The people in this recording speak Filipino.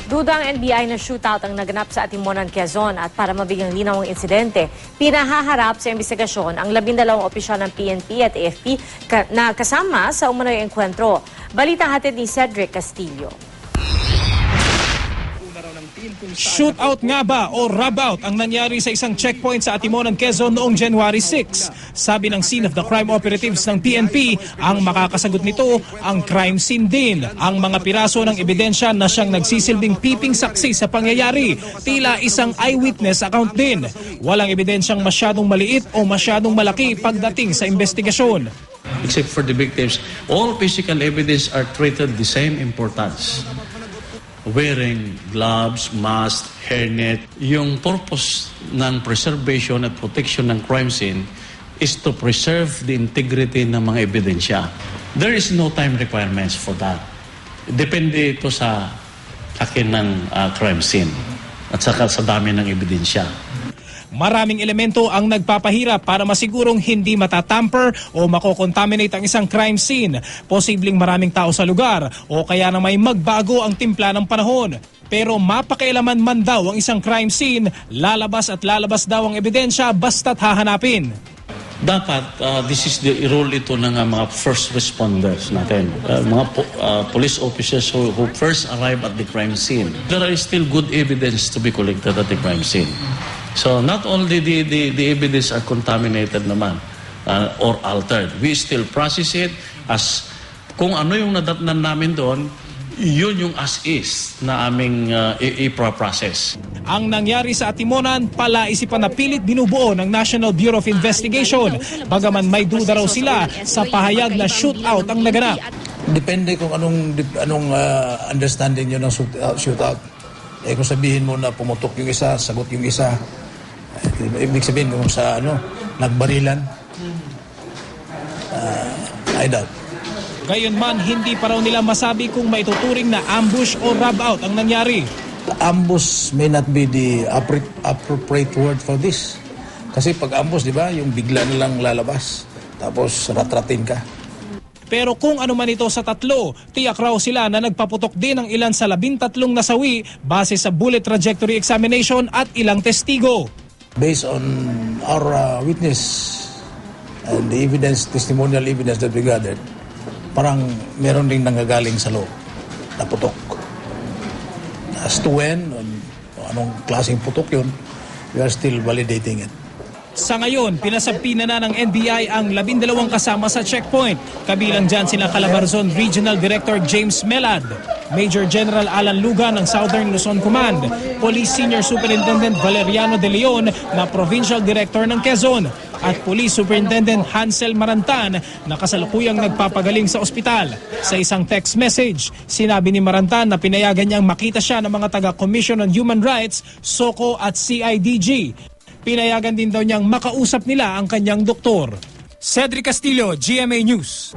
Duda ang NBI na shootout ang naganap sa Atimonan, Quezon at para mabigyang linaw ang insidente, pinahaharap sa investigasyon ang 12 opisyal ng PNP at AFP na kasama sa umano'y enkwentro. Balita hatid ni Cedric Castillo. Shootout nga ba o rub-out ang nangyari sa isang checkpoint sa Atimonan, Quezon noong January 6? Sabi ng scene of the crime operatives ng PNP, ang makakasagot nito ang crime scene din. Ang mga piraso ng ebidensya na siyang nagsisilbing piping saksi sa pangyayari, tila isang eyewitness account din. Walang ebidensyang masyadong maliit o masyadong malaki pagdating sa investigasyon. Except for the victims, all physical evidence are treated the same importance. Wearing gloves, mask, hairnet. Yung purpose ng preservation at protection ng crime scene is to preserve the integrity ng mga ebidensya. There is no time requirements for that. Depende ito sa akin ng crime scene at saka sa dami ng ebidensya. Maraming elemento ang nagpapahirap para masigurong hindi matatamper o makokontaminate ang isang crime scene. Posibleng maraming tao sa lugar o kaya na may magbago ang timpla ng panahon. Pero mapakialaman man daw ang isang crime scene, lalabas at lalabas daw ang ebidensya basta't hahanapin. Dapat, this is the role ito ng mga first responders natin, mga police officers who first arrive at the crime scene. There is still good evidence to be collected at the crime scene. So not only the evidence are contaminated naman or altered, we still process it as kung ano yung nadatnan namin doon, yun yung as is na aming i-process. Ang nangyari sa Atimonan, palaisipan na pilit binubuo ng National Bureau of Investigation, bagaman may duda raw sila sa pahayag na shootout ang naganap. Depende kung anong understanding nyo ng shootout. Kung sabihin mo na pumutok yung isa, sagot yung isa, ibig sabihin kung sa nagbarilan, I doubt. Gayunman, hindi pa raw nila masabi kung maituturing na ambush o rub-out ang nangyari. Ambush may not be the appropriate word for this. Kasi pag ambush, di ba, yung bigla nilang lalabas, tapos ratratin ka. Pero kung ano man ito sa tatlo, tiyak raw sila na nagpaputok din ng ilan sa 13 nasawi base sa bullet trajectory examination at ilang testigo. Based on our witness and the testimonial evidence that we gathered, parang meron ding nanggagaling sa loob na putok. As to when, anong klaseng putok yun, we are still validating it. Sa ngayon, pinasabpina na ng NBI ang 12 kasama sa checkpoint. Kabilang dyan sina Calabarzon Regional Director James Melad, Major General Alan Luga ng Southern Luzon Command, Police Senior Superintendent Valeriano De Leon na Provincial Director ng Quezon, at Police Superintendent Hansel Marantan na kasalukuyang nagpapagaling sa ospital. Sa isang text message, sinabi ni Marantan na pinayagan niyang makita siya ng mga taga-Commission on Human Rights, SOCO at CIDG. Pinayagan din daw niyang makausap nila ang kanyang doktor. Cedric Castillo, GMA News.